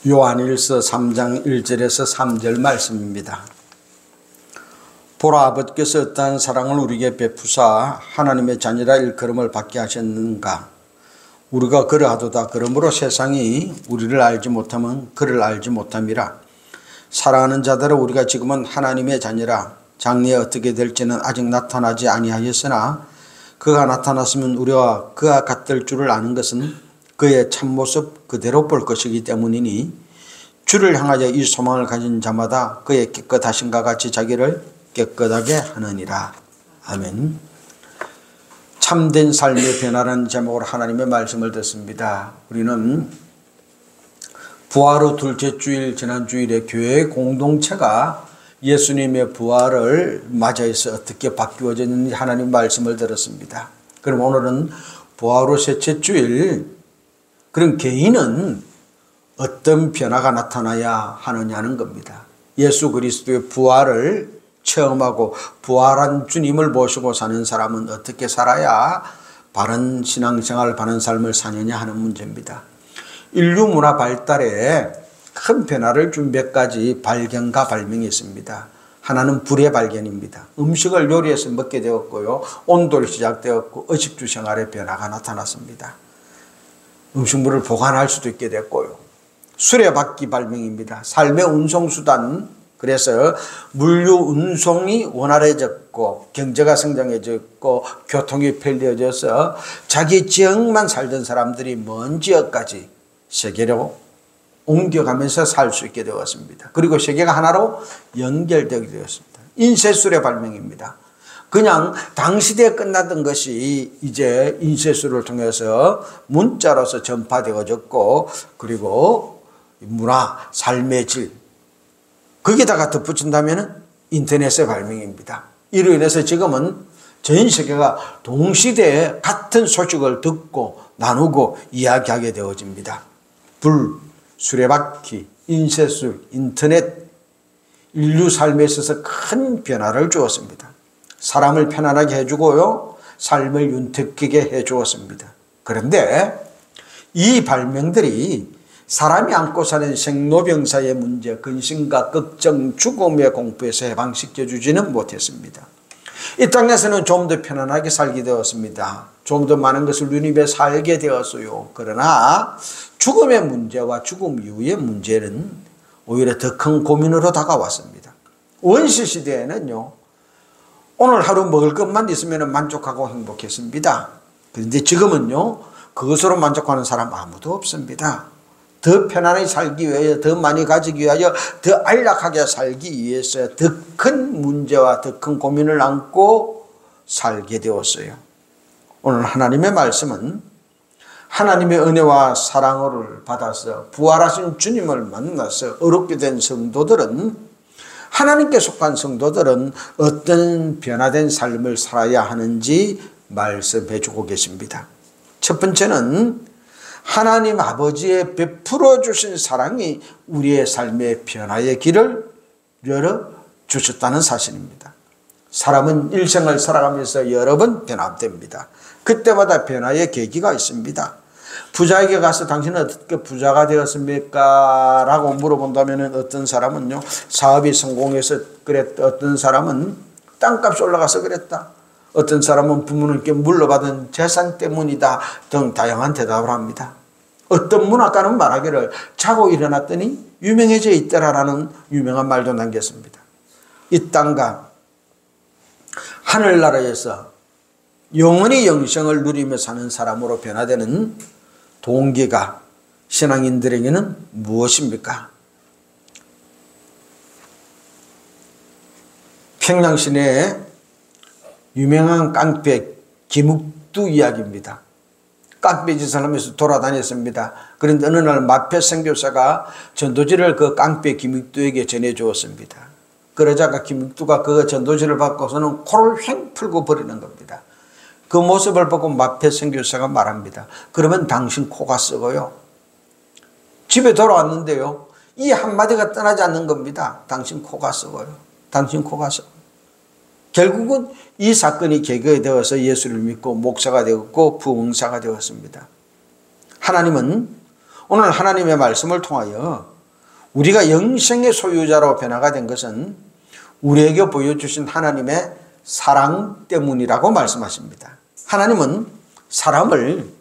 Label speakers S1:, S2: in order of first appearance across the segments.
S1: 요한일서 3장 1절에서 3절 말씀입니다. 보라, 아버지께서 어떠한 사랑을 우리에게 베푸사 하나님의 자녀라 일컬음을 받게 하셨는가. 우리가 그러하도다. 그러므로 세상이 우리를 알지 못하면 그를 알지 못함이라. 사랑하는 자들아, 우리가 지금은 하나님의 자녀라. 장래에 어떻게 될지는 아직 나타나지 아니하였으나 그가 나타났으면 우리와 그와 같을 줄을 아는 것은 그의 참모습 그대로 볼 것이기 때문이니 주를 향하여 이 소망을 가진 자마다 그의 깨끗하심과 같이 자기를 깨끗하게 하느니라. 아멘. 참된 삶의 변화라는 제목으로 하나님의 말씀을 듣습니다. 우리는 부활 후 둘째 주일, 지난 주일에 교회 공동체가 예수님의 부활을 맞이해서 어떻게 바뀌어졌는지 하나님 말씀을 들었습니다. 그럼 오늘은 부활 후 셋째 주일, 그럼 개인은 어떤 변화가 나타나야 하느냐는 겁니다. 예수 그리스도의 부활을 체험하고 부활한 주님을 모시고 사는 사람은 어떻게 살아야 바른 신앙생활, 바른 삶을 사느냐 하는 문제입니다. 인류 문화 발달에 큰 변화를 준 몇 가지 발견과 발명이 있습니다. 하나는 불의 발견입니다. 음식을 요리해서 먹게 되었고요. 온돌이 시작되었고 의식주 생활의 변화가 나타났습니다. 음식물을 보관할 수도 있게 됐고요. 수레바퀴 발명입니다. 삶의 운송수단, 그래서 물류 운송이 원활해졌고 경제가 성장해졌고 교통이 편리해져서 자기 지역만 살던 사람들이 먼 지역까지 세계로 옮겨가면서 살 수 있게 되었습니다. 그리고 세계가 하나로 연결되게 되었습니다. 인쇄술의 발명입니다. 그냥 당시대에 끝났던 것이 이제 인쇄술을 통해서 문자로서 전파되어졌고, 그리고 문화, 삶의 질, 거기다가 덧붙인다면 인터넷의 발명입니다. 이로 인해서 지금은 전 세계가 동시대에 같은 소식을 듣고 나누고 이야기하게 되어집니다. 불, 수레바퀴, 인쇄술, 인터넷, 인류 삶에 있어서 큰 변화를 주었습니다. 사람을 편안하게 해주고요, 삶을 윤택하게 해주었습니다. 그런데 이 발명들이 사람이 안고 사는 생로병사의 문제, 근심과 걱정, 죽음의 공포에서 해방시켜주지는 못했습니다. 이 땅에서는 좀 더 편안하게 살게 되었습니다. 좀 더 많은 것을 누리며 살게 되었어요. 그러나 죽음의 문제와 죽음 이후의 문제는 오히려 더 큰 고민으로 다가왔습니다. 원시시대에는요, 오늘 하루 먹을 것만 있으면 만족하고 행복했습니다. 그런데 지금은요, 그것으로 만족하는 사람 아무도 없습니다. 더 편안하게 살기 위하여, 더 많이 가지기 위하여, 더 안락하게 살기 위해서 더 큰 문제와 더 큰 고민을 안고 살게 되었어요. 오늘 하나님의 말씀은 하나님의 은혜와 사랑을 받아서 부활하신 주님을 만나서 어렵게 된 성도들은, 하나님께 속한 성도들은 어떤 변화된 삶을 살아야 하는지 말씀해 주고 계십니다. 첫 번째는 하나님 아버지의 베풀어 주신 사랑이 우리의 삶의 변화의 길을 열어주셨다는 사실입니다. 사람은 일생을 살아가면서 여러 번 변화됩니다. 그때마다 변화의 계기가 있습니다. 부자에게 가서 당신은 어떻게 부자가 되었습니까? 라고 물어본다면 어떤 사람은요, 사업이 성공해서 그랬다. 어떤 사람은 땅값이 올라가서 그랬다. 어떤 사람은 부모님께 물려받은 재산 때문이다 등 다양한 대답을 합니다. 어떤 문학가는 말하기를 자고 일어났더니 유명해져 있더라라는 유명한 말도 남겼습니다. 이 땅과 하늘나라에서 영원히 영생을 누리며 사는 사람으로 변화되는 동기가 신앙인들에게는 무엇입니까? 평양 시내에 유명한 깡패 김욱두 이야기입니다. 깡패짓을 하면서 돌아다녔습니다. 그런데 어느 날 마패 선교사가 전도지를 그 깡패 김욱두에게 전해주었습니다. 그러자가 김욱두가 그 전도지를 받고서는 코를 휙 풀고 버리는 겁니다. 그 모습을 보고 마패 선교사가 말합니다. 그러면 당신 코가 썩어요. 집에 돌아왔는데요, 이 한마디가 떠나지 않는 겁니다. 당신 코가 썩어요. 당신 코가 썩어요. 결국은 이 사건이 계기가 되어서 예수를 믿고 목사가 되었고 부흥사가 되었습니다. 하나님은 오늘 하나님의 말씀을 통하여 우리가 영생의 소유자로 변화가 된 것은 우리에게 보여주신 하나님의 사랑 때문이라고 말씀하십니다. 하나님은 사람을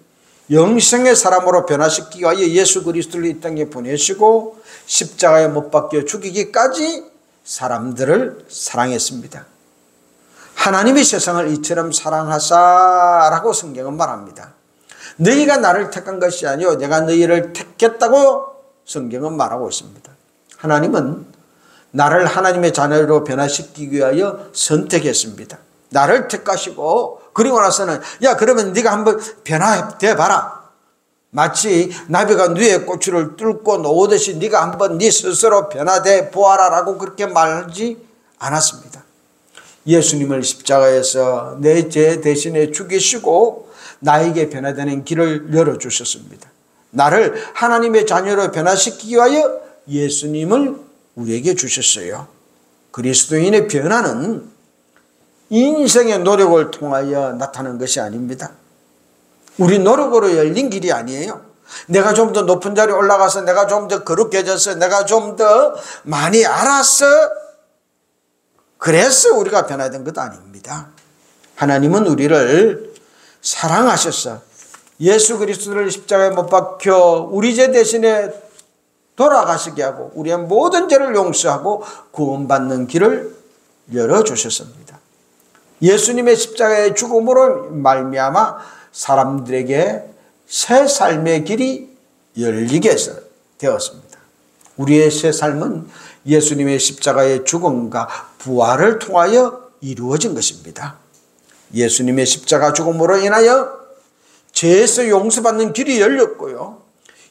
S1: 영생의 사람으로 변화시키기 위하여 예수 그리스도를 이 땅에 보내시고 십자가에 못 박혀 죽이기까지 사람들을 사랑했습니다. 하나님이 세상을 이처럼 사랑하사라고 성경은 말합니다. 너희가 나를 택한 것이 아니요 내가 너희를 택했다고 성경은 말하고 있습니다. 하나님은 나를 하나님의 자녀로 변화시키기 위하여 선택했습니다. 나를 택하시고 그리고 나서는 야 그러면 네가 한번 변화돼 봐라. 마치 나비가 누에 꼬추를 뚫고 놓듯이 네가 한번 네 스스로 변화돼 보아라라고 그렇게 말하지 않았습니다. 예수님을 십자가에서 내 죄 대신에 죽이시고 나에게 변화되는 길을 열어주셨습니다. 나를 하나님의 자녀로 변화시키기 위하여 예수님을 우리에게 주셨어요. 그리스도인의 변화는 인생의 노력을 통하여 나타나는 것이 아닙니다. 우리 노력으로 열린 길이 아니에요. 내가 좀 더 높은 자리에 올라가서 내가 좀 더 거룩해져서 내가 좀 더 많이 알아서 그래서 우리가 변화된 것 아닙니다. 하나님은 우리를 사랑하셔서 예수 그리스도를 십자가에 못 박혀 우리 죄 대신에 돌아가시게 하고 우리의 모든 죄를 용서하고 구원받는 길을 열어주셨습니다. 예수님의 십자가의 죽음으로 말미암아 사람들에게 새 삶의 길이 열리게 되었습니다. 우리의 새 삶은 예수님의 십자가의 죽음과 부활을 통하여 이루어진 것입니다. 예수님의 십자가 죽음으로 인하여 죄에서 용서받는 길이 열렸고요.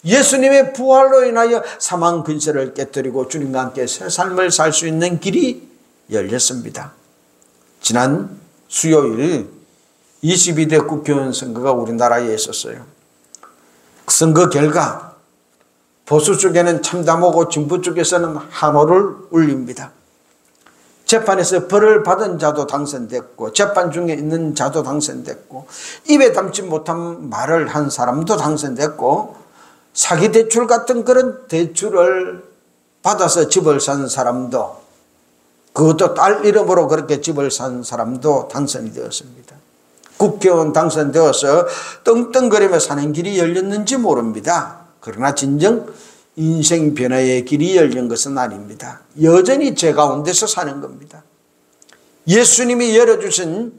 S1: 예수님의 부활로 인하여 사망 근세를 깨뜨리고 주님과 함께 새 삶을 살 수 있는 길이 열렸습니다. 지난 수요일 22대 국회의원 선거가 우리나라에 있었어요. 선거 결과 보수 쪽에는 참담하고 진보 쪽에서는 한호를 울립니다. 재판에서 벌을 받은 자도 당선됐고 재판 중에 있는 자도 당선됐고 입에 담지 못한 말을 한 사람도 당선됐고 사기 대출 같은 그런 대출을 받아서 집을 산 사람도 그것도 딸 이름으로 그렇게 집을 산 사람도 당선이 되었습니다. 국회의원 당선되어서 떵떵거리며 사는 길이 열렸는지 모릅니다. 그러나 진정 인생 변화의 길이 열린 것은 아닙니다. 여전히 죄 가운데서 사는 겁니다. 예수님이 열어주신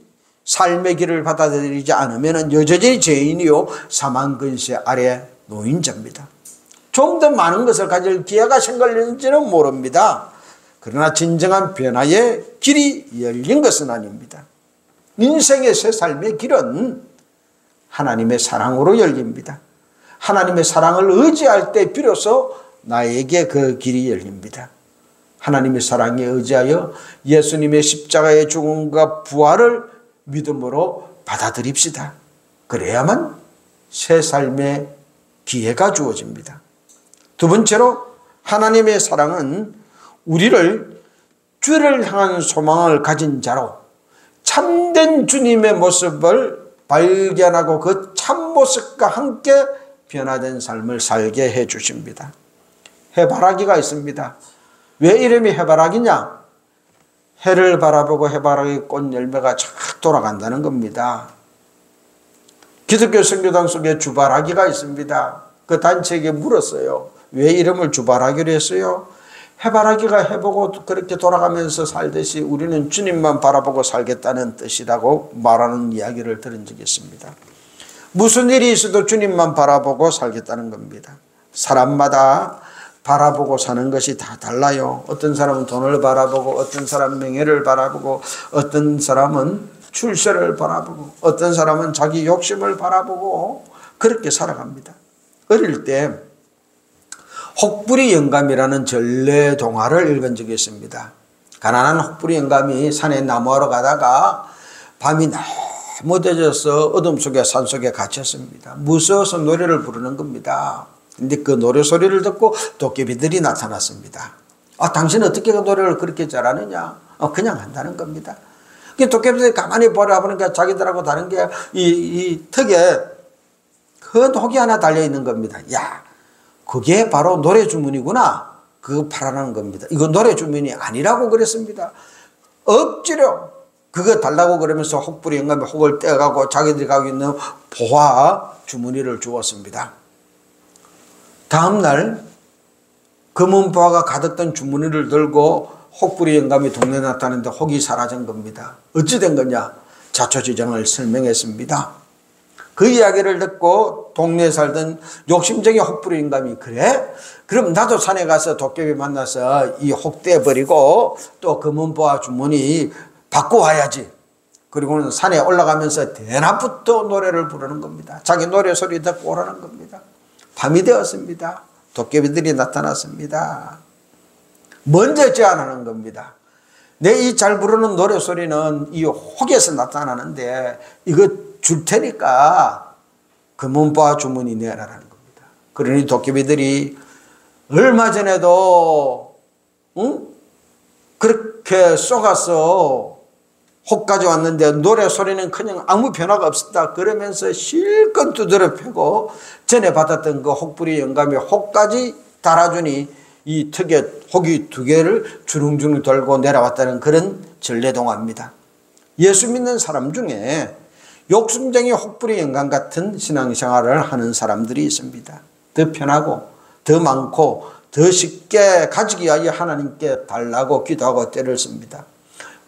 S1: 삶의 길을 받아들이지 않으면 여전히 죄인이요 사망 근세 아래 놓인 자입니다. 좀 더 많은 것을 가질 기회가 생길는지는 모릅니다. 그러나 진정한 변화의 길이 열린 것은 아닙니다. 인생의 새 삶의 길은 하나님의 사랑으로 열립니다. 하나님의 사랑을 의지할 때 비로소 나에게 그 길이 열립니다. 하나님의 사랑에 의지하여 예수님의 십자가의 죽음과 부활을 믿음으로 받아들입시다. 그래야만 새 삶의 기회가 주어집니다. 두 번째로 하나님의 사랑은 우리를 주를 향한 소망을 가진 자로 참된 주님의 모습을 발견하고 그 참모습과 함께 변화된 삶을 살게 해 주십니다. 해바라기가 있습니다. 왜 이름이 해바라기냐? 해를 바라보고 해바라기 꽃 열매가 착 돌아간다는 겁니다. 기독교 선교단 속에 주바라기가 있습니다. 그 단체에게 물었어요. 왜 이름을 주바라기로 했어요? 해바라기가 해보고 그렇게 돌아가면서 살듯이 우리는 주님만 바라보고 살겠다는 뜻이라고 말하는 이야기를 들은 적이 있습니다. 무슨 일이 있어도 주님만 바라보고 살겠다는 겁니다. 사람마다 바라보고 사는 것이 다 달라요. 어떤 사람은 돈을 바라보고 어떤 사람은 명예를 바라보고 어떤 사람은 출세를 바라보고 어떤 사람은 자기 욕심을 바라보고 그렇게 살아갑니다. 어릴 때 혹부리 영감이라는 전래 동화를 읽은 적이 있습니다. 가난한 혹부리 영감이 산에 나무하러 가다가 밤이 너무 늦어서 어둠 속에 산속에 갇혔습니다. 무서워서 노래를 부르는 겁니다. 근데 그 노래 소리를 듣고 도깨비들이 나타났습니다. 당신 어떻게 그 노래를 그렇게 잘하느냐? 그냥 한다는 겁니다. 도깨비들이 가만히 보니까 자기들하고 다른 게 이 턱에 큰 혹이 하나 달려있는 겁니다. 야, 그게 바로 노래 주문이구나. 그거 팔아난 겁니다. 이거 노래 주문이 아니라고 그랬습니다. 억지로 그거 달라고 그러면서 혹부리 영감에 혹을 떼어가고 자기들이 가고 있는 보화 주머니를 주었습니다. 다음날 검은 보화가 가득 든 주머니를 들고 혹부리 영감이 동네에 나타났는데 혹이 사라진 겁니다. 어찌 된 거냐? 자초지정을 설명했습니다. 그 이야기를 듣고 동네에 살던 욕심쟁이 혹부리 영감이 그래? 그럼 나도 산에 가서 도깨비 만나서 이 혹 떼버리고 또 검은 보화 주머니 받고 와야지. 그리고는 산에 올라가면서 대낮부터 노래를 부르는 겁니다. 자기 노래 소리 듣고 오라는 겁니다. 밤이 되었습니다. 도깨비들이 나타났습니다. 먼저 제안하는 겁니다. 내 이 잘 부르는 노래 소리는 이 혹에서 나타나는데 이거 줄 테니까 검은 보화 주머니 내라라는 겁니다. 그러니 도깨비들이 얼마 전에도 그렇게 쏘가서 혹 가져왔는데 노래 소리는 그냥 아무 변화가 없었다. 그러면서 실컷 두드려 패고 전에 받았던 그 혹부리 영감의 혹까지 달아주니 이 턱에 혹이 2개를 주릉주릉 돌고 내려왔다는 그런 전래동화입니다. 예수 믿는 사람 중에 욕심쟁이 혹부리 영감 같은 신앙생활을 하는 사람들이 있습니다. 더 편하고 더 많고 더 쉽게 가지기 위하여 하나님께 달라고 기도하고 때를 씁니다.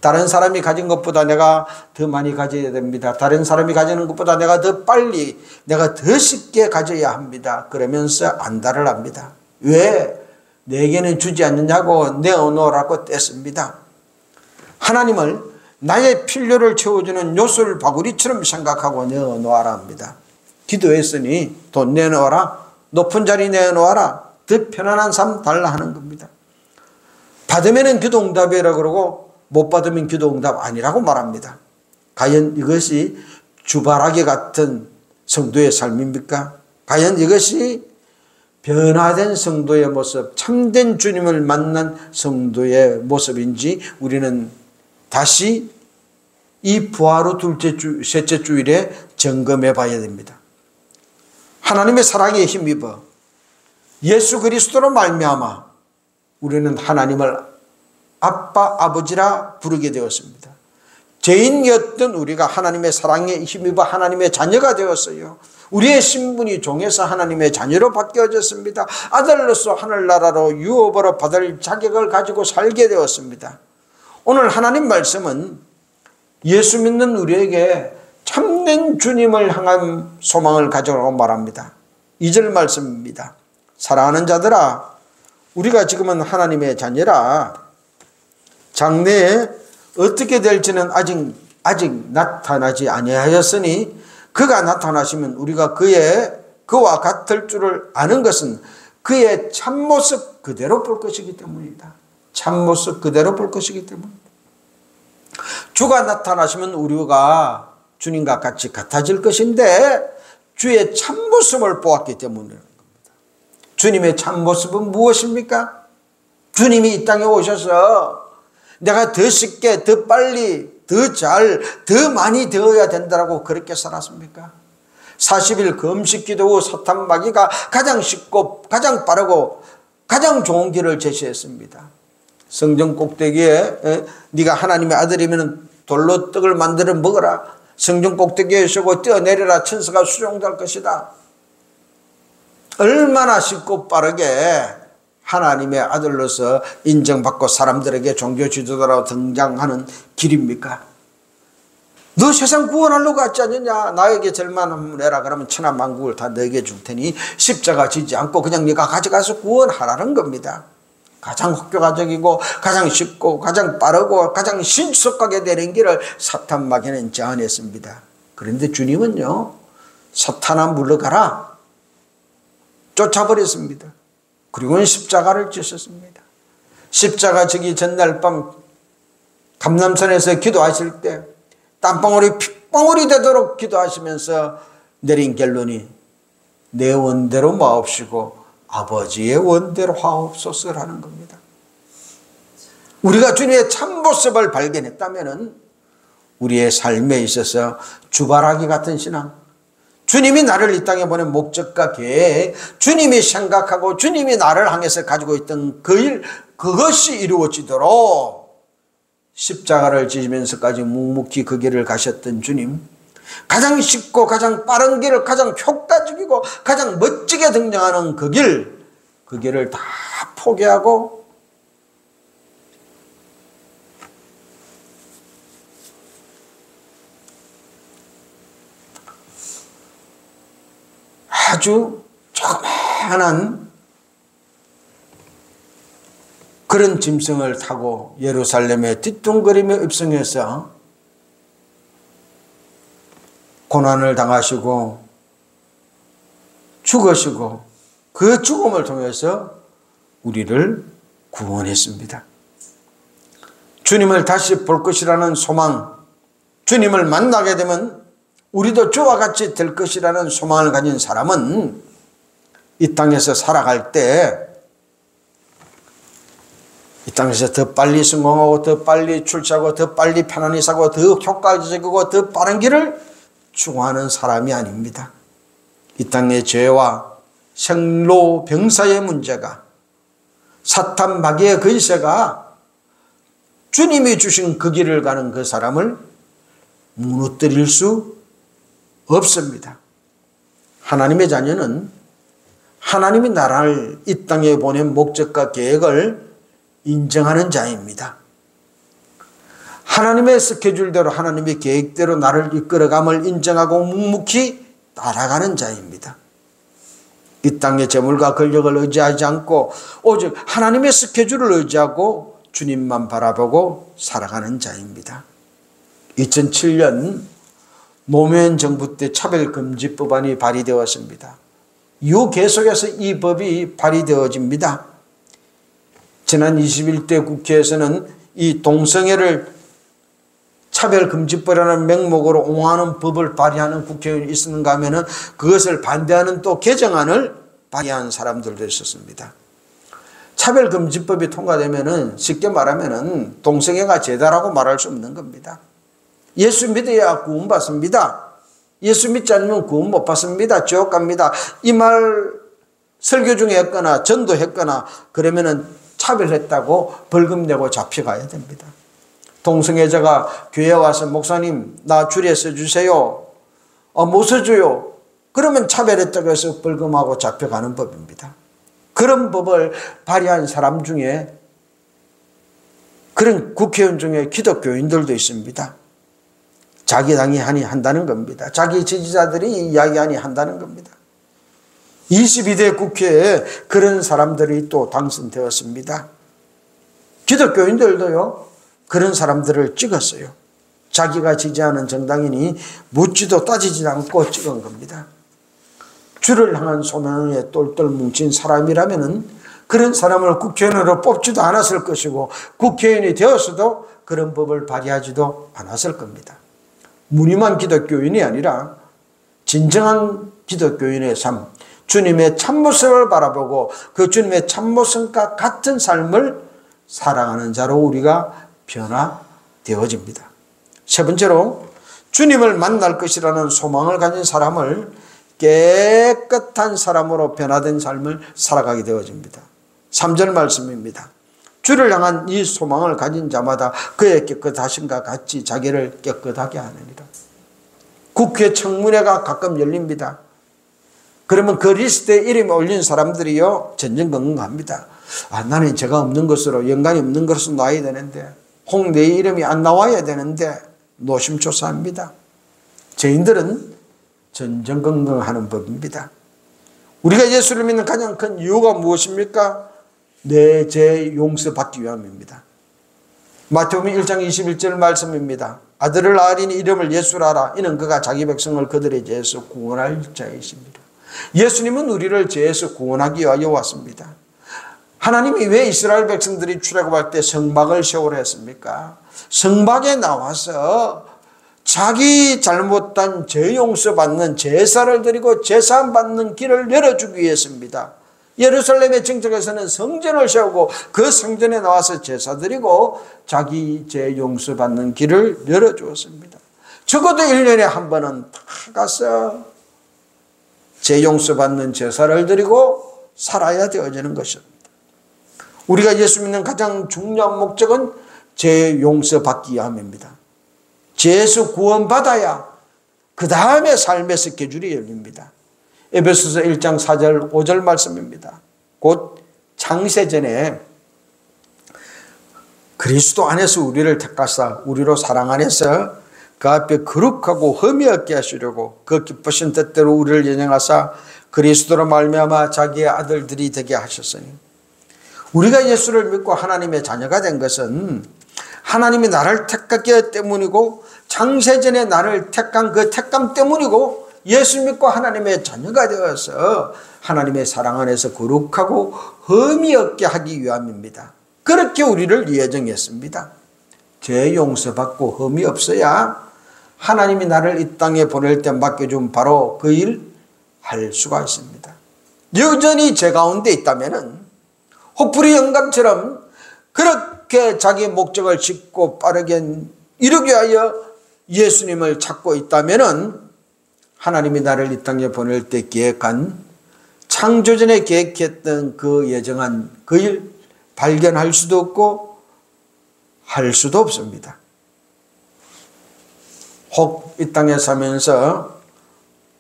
S1: 다른 사람이 가진 것보다 내가 더 많이 가져야 됩니다. 다른 사람이 가지는 것보다 내가 더 빨리, 내가 더 쉽게 가져야 합니다. 그러면서 안달을 합니다. 왜 내게는 주지 않느냐고 내어놓으라고 뗐습니다. 하나님을 나의 필요를 채워주는 요술 바구리처럼 생각하고 내어놓아라 합니다. 기도했으니 돈 내놓아라, 높은 자리 내놓아라, 더 편안한 삶 달라 하는 겁니다. 받으면 기도응답이라고 그러고 못 받으면 기도응답 아니라고 말합니다. 과연 이것이 주바라기 같은 성도의 삶입니까? 과연 이것이 변화된 성도의 모습, 참된 주님을 만난 성도의 모습인지 우리는 다시 이 부활 후 셋째 주일에 점검해 봐야 됩니다. 하나님의 사랑에 힘입어 예수 그리스도로 말미암아 우리는 하나님을 아빠, 아버지라 부르게 되었습니다. 죄인이었던 우리가 하나님의 사랑에 힘입어 하나님의 자녀가 되었어요. 우리의 신분이 종에서 하나님의 자녀로 바뀌어졌습니다. 아들로서 하늘나라로 유업으로 받을 자격을 가지고 살게 되었습니다. 오늘 하나님 말씀은 예수 믿는 우리에게 참된 주님을 향한 소망을 가져라고 말합니다. 2절 말씀입니다. 사랑하는 자들아, 우리가 지금은 하나님의 자녀라. 장래에 어떻게 될지는 아직 나타나지 아니하였으니 그가 나타나시면 우리가 그와 같을 줄을 아는 것은 그의 참모습 그대로 볼 것이기 때문이다. 참모습 그대로 볼 것이기 때문이다. 주가 나타나시면 우리가 주님과 같이 같아질 것인데 주의 참모습을 보았기 때문이라는 겁니다. 주님의 참모습은 무엇입니까? 주님이 이 땅에 오셔서 내가 더 쉽게, 더 빨리, 더 잘, 더 많이 되어야 된다고 그렇게 살았습니까? 40일 금식 기도 후 사탄 마귀가 가장 쉽고 가장 빠르고 가장 좋은 길을 제시했습니다. 성전 꼭대기에 네가 하나님의 아들이면 돌로 떡을 만들어 먹어라. 성전 꼭대기에 서고 뛰어내려라. 천사가 수종될 것이다. 얼마나 쉽고 빠르게 하나님의 아들로서 인정받고 사람들에게 종교 지도자로 등장하는 길입니까? 너 세상 구원하려고 왔지 않느냐? 나에게 절만 해라. 그러면 천하만국을 다 너에게 줄 테니 십자가 지지 않고 그냥 네가 가져가서 구원하라는 겁니다. 가장 효과적이고 가장 쉽고 가장 빠르고 가장 신속하게 되는 길을 사탄 마귀는 제안했습니다. 그런데 주님은요, 사탄아 물러가라 쫓아버렸습니다. 그리고는 십자가를 지셨습니다. 십자가 지기 전날 밤 감람산에서 기도하실 때 땀방울이 핏방울이 되도록 기도하시면서 내린 결론이 내 원대로 마옵시고 아버지의 원대로 하옵소서라는 겁니다. 우리가 주님의 참모습을 발견했다면 우리의 삶에 있어서 주바라기 같은 신앙, 주님이 나를 이 땅에 보낸 목적과 계획, 주님이 생각하고 주님이 나를 향해서 가지고 있던 그 일, 그것이 이루어지도록 십자가를 지시면서까지 묵묵히 그 길을 가셨던 주님, 가장 쉽고 가장 빠른 길을 가장 효과적이고 가장 멋지게 등장하는 그 길을 다 포기하고 아주 조그마한 그런 짐승을 타고 예루살렘에 뒤뚱거리며 입성해서 고난을 당하시고 죽으시고 그 죽음을 통해서 우리를 구원했습니다. 주님을 다시 볼 것이라는 소망, 주님을 만나게 되면 우리도 주와 같이 될 것이라는 소망을 가진 사람은 이 땅에서 살아갈 때 이 땅에서 더 빨리 성공하고 더 빨리 출세하고 더 빨리 편안히 사고 더 효과적이고 더 빠른 길을 추구하는 사람이 아닙니다. 이 땅의 죄와 생로 병사의 문제가, 사탄 마귀의 거짓세가 주님이 주신 그 길을 가는 그 사람을 무너뜨릴 수 없습니다. 하나님의 자녀는 하나님이 나라를 이 땅에 보낸 목적과 계획을 인정하는 자입니다. 하나님의 스케줄대로 하나님의 계획대로 나를 이끌어감을 인정하고 묵묵히 따라가는 자입니다. 이 땅의 재물과 권력을 의지하지 않고 오직 하나님의 스케줄을 의지하고 주님만 바라보고 살아가는 자입니다. 2007년 노무현 정부 때 차별금지법안이 발의되었습니다. 이후 계속해서 이 법이 발의되어집니다. 지난 21대 국회에서는 이 동성애를 차별금지법이라는 명목으로 옹호하는 법을 발의하는 국회의원이 있었는가 하면은 그것을 반대하는 또 개정안을 발의한 사람들도 있었습니다. 차별금지법이 통과되면은 쉽게 말하면은 동성애가 죄다라고 말할 수 없는 겁니다. 예수 믿어야 구원받습니다. 예수 믿지 않으면 구원 못 받습니다. 지옥 갑니다. 이 말 설교 중에 했거나 전도했거나 그러면은 차별했다고 벌금 내고 잡혀가야 됩니다. 동성애자가 교회에 와서 목사님 나 줄에 써주세요. 못 써줘요. 그러면 차별했다고 해서 벌금하고 잡혀가는 법입니다. 그런 법을 발의한 사람 중에 그런 국회의원 중에 기독교인들도 있습니다. 자기 당이 하니 한다는 겁니다. 자기 지지자들이 이야기하니 한다는 겁니다. 22대 국회에 그런 사람들이 또 당선되었습니다. 기독교인들도요, 그런 사람들을 찍었어요. 자기가 지지하는 정당인이 묻지도 따지지 않고 찍은 겁니다. 주를 향한 소망에 똘똘 뭉친 사람이라면 그런 사람을 국회의원으로 뽑지도 않았을 것이고 국회의원이 되었어도 그런 법을 발의하지도 않았을 겁니다. 무늬만 기독교인이 아니라 진정한 기독교인의 삶, 주님의 참모습을 바라보고 그 주님의 참모습과 같은 삶을 살아가는 자로 우리가 변화되어집니다. 세 번째로 주님을 만날 것이라는 소망을 가진 사람을 깨끗한 사람으로 변화된 삶을 살아가게 되어집니다. 3절 말씀입니다. 주를 향한 이 소망을 가진 자마다 그의 깨끗하심과 같이 자기를 깨끗하게 하느니라. 국회 청문회가 가끔 열립니다. 그러면 그 리스트에 이름이 올린 사람들이요, 전전긍긍합니다. 나는 제가 없는 것으로, 연관이 없는 것으로 놔야 되는데, 혹 내 이름이 안 나와야 되는데 노심초사합니다. 죄인들은 전전긍긍하는 법입니다. 우리가 예수를 믿는 가장 큰 이유가 무엇입니까? 내 죄 용서받기 위함입니다. 마태복음 1장 21절 말씀입니다. 아들을 낳으리니 이름을 예수라 하라. 이는 그가 자기 백성을 그들의 죄에서 구원할 자이십니다. 예수님은 우리를 죄에서 구원하기 위하여 왔습니다. 하나님이 왜 이스라엘 백성들이 출애굽할 때 성막을 세우라 했습니까? 성막에 나와서 자기 잘못한 죄 용서받는 제사를 드리고 제사함 받는 길을 열어주기 위해서입니다. 예루살렘의 정착에서는 성전을 세우고 그 성전에 나와서 제사 드리고 자기 죄 용서받는 길을 열어주었습니다. 적어도 1년에 한 번은 다 가서 죄 용서받는 제사를 드리고 살아야 되어지는 것입니다. 우리가 예수 믿는 가장 중요한 목적은 죄 용서받기 위함입니다. 죄에서 구원받아야 그 다음에 삶의 스케줄이 열립니다. 에베소서 1장 4절 5절 말씀입니다. 곧 창세전에 그리스도 안에서 우리를 택하사 우리로 사랑 안에서 그 앞에 거룩하고 흠이 없게 하시려고 그 기쁘신 뜻대로 우리를 연행하사 그리스도로 말미암아 자기의 아들들이 되게 하셨으니, 우리가 예수를 믿고 하나님의 자녀가 된 것은 하나님이 나를 택했기 때문이고 창세전에 나를 택한 그 택감 때문이고, 예수 믿고 하나님의 자녀가 되어서 하나님의 사랑 안에서 거룩하고 흠이 없게 하기 위함입니다. 그렇게 우리를 예정했습니다. 죄 용서받고 흠이 없어야 하나님이 나를 이 땅에 보낼 때 맡겨준 바로 그 일 할 수가 있습니다. 여전히 죄 가운데 있다면 혹부리 영감처럼 그렇게 자기 목적을 짓고 빠르게 이루기 위하여 예수님을 찾고 있다면 하나님이 나를 이 땅에 보낼 때 계획한, 창조전에 계획했던 그 예정한 그 일 발견할 수도 없고 할 수도 없습니다. 혹 이 땅에 사면서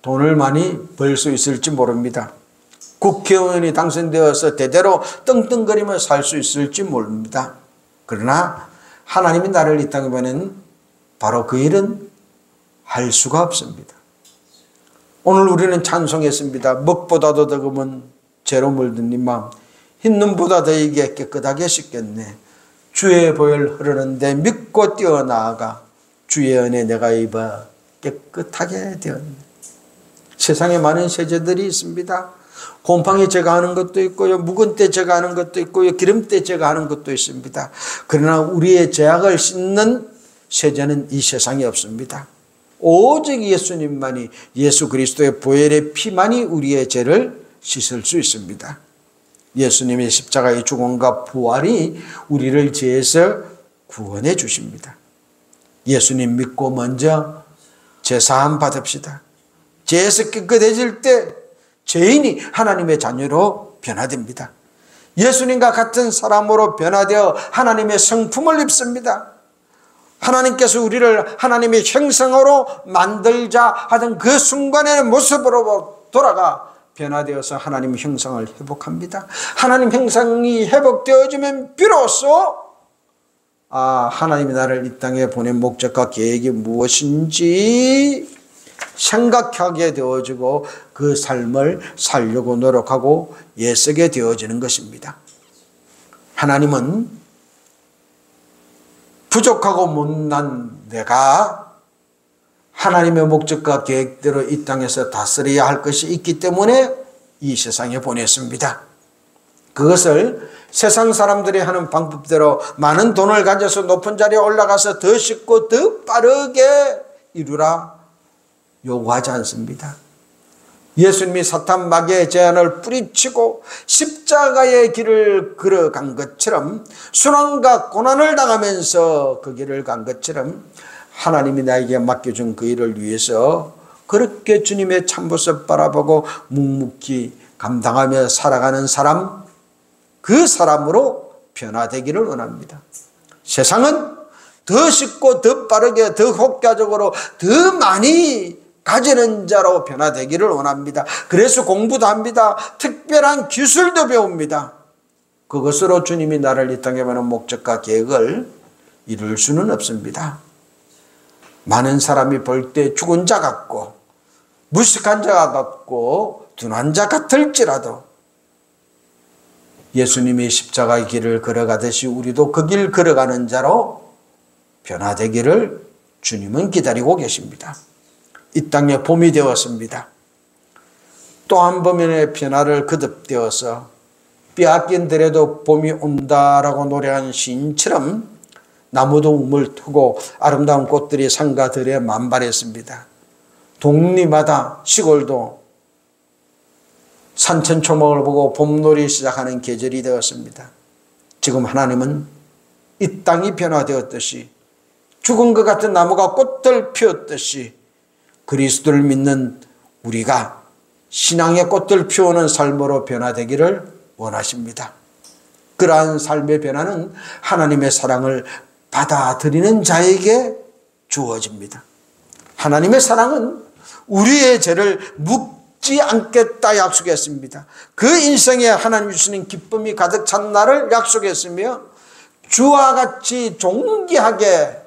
S1: 돈을 많이 벌 수 있을지 모릅니다. 국회의원이 당선되어서 대대로 떵떵거리며 살 수 있을지 모릅니다. 그러나 하나님이 나를 이 땅에 보낸 바로 그 일은 할 수가 없습니다. 오늘 우리는 찬송했습니다. 먹보다도 더 검은 죄로 물든 네 마음, 흰 눈보다 더 이게 깨끗하게 씻겠네. 주의 보혈 흐르는데 믿고 뛰어나아가 주의 은혜 내가 입어 깨끗하게 되었네. 세상에 많은 세제들이 있습니다. 곰팡이 제거하는 것도 있고요, 묵은 때 제거하는 것도 있고요, 기름 때 제거하는 것도 있습니다. 그러나 우리의 죄악을 씻는 세제는 이 세상에 없습니다. 오직 예수님만이, 예수 그리스도의 보혈의 피만이 우리의 죄를 씻을 수 있습니다. 예수님의 십자가의 죽음과 부활이 우리를 죄에서 구원해 주십니다. 예수님 믿고 먼저 죄사함 받읍시다. 죄에서 깨끗해질 때 죄인이 하나님의 자녀로 변화됩니다. 예수님과 같은 사람으로 변화되어 하나님의 성품을 입습니다. 하나님께서 우리를 하나님의 형상으로 만들자 하던 그 순간의 모습으로 돌아가 변화되어서 하나님의 형상을 회복합니다. 하나님 형상이 회복되어지면 비로소 하나님이 나를 이 땅에 보낸 목적과 계획이 무엇인지 생각하게 되어지고 그 삶을 살려고 노력하고 애쓰게 되어지는 것입니다. 하나님은 부족하고 못난 내가 하나님의 목적과 계획대로 이 땅에서 다스려야 할 것이 있기 때문에 이 세상에 보냈습니다. 그것을 세상 사람들이 하는 방법대로 많은 돈을 가져서 높은 자리에 올라가서 더 쉽고 더 빠르게 이루라 요구하지 않습니다. 예수님이 사탄 마귀의 제안을 뿌리치고 십자가의 길을 걸어간 것처럼, 순환과 고난을 당하면서 그 길을 간 것처럼 하나님이 나에게 맡겨준 그 일을 위해서 그렇게 주님의 참모습 바라보고 묵묵히 감당하며 살아가는 사람, 그 사람으로 변화되기를 원합니다. 세상은 더 쉽고 더 빠르게 더 효과적으로 더 많이 가지는 자로 변화되기를 원합니다. 그래서 공부도 합니다. 특별한 기술도 배웁니다. 그것으로 주님이 나를 이 땅에 보낸 목적과 계획을 이룰 수는 없습니다. 많은 사람이 볼 때 죽은 자 같고 무식한 자 같고 둔한 자 같을지라도 예수님이 십자가의 길을 걸어가듯이 우리도 그 길 걸어가는 자로 변화되기를 주님은 기다리고 계십니다. 이 땅에 봄이 되었습니다. 또 한 번의 변화를 거듭되어서 빼앗긴 들에도 봄이 온다라고 노래한 시인처럼 나무도 우물 트고 아름다운 꽃들이 산과 들에 만발했습니다. 동리마다 시골도 산천초목을 보고 봄놀이 시작하는 계절이 되었습니다. 지금 하나님은 이 땅이 변화되었듯이 죽은 것 같은 나무가 꽃을 피웠듯이 그리스도를 믿는 우리가 신앙의 꽃들 피우는 삶으로 변화되기를 원하십니다. 그러한 삶의 변화는 하나님의 사랑을 받아들이는 자에게 주어집니다. 하나님의 사랑은 우리의 죄를 묵지 않겠다 약속했습니다. 그 인생에 하나님 주시는 기쁨이 가득 찬 날을 약속했으며 주와 같이 존귀하게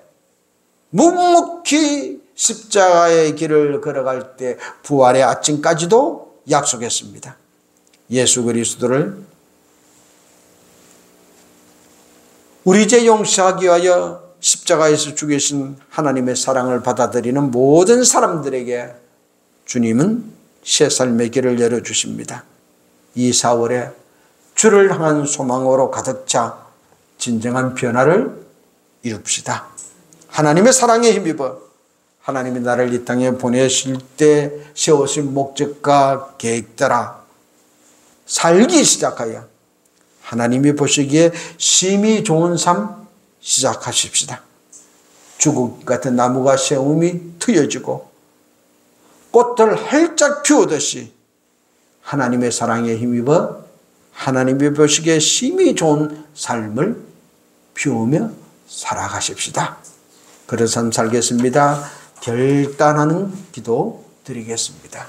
S1: 묵묵히 십자가의 길을 걸어갈 때 부활의 아침까지도 약속했습니다. 예수 그리스도를 우리 죄 용서하기 위하여 십자가에서 죽으신 하나님의 사랑을 받아들이는 모든 사람들에게 주님은 새 삶의 길을 열어주십니다. 이 4월에 주를 향한 소망으로 가득 차 진정한 변화를 이룹시다. 하나님의 사랑에 힘입어 하나님이 나를 이 땅에 보내실 때 세우신 목적과 계획 따라 살기 시작하여 하나님이 보시기에 심히 좋은 삶 시작하십시다. 죽음 같은 나무가 세움이 트여지고 꽃들 활짝 피우듯이 하나님의 사랑에 힘입어 하나님이 보시기에 심히 좋은 삶을 피우며 살아가십시다. 그런 삶 살겠습니다. 결단하는 기도 드리겠습니다.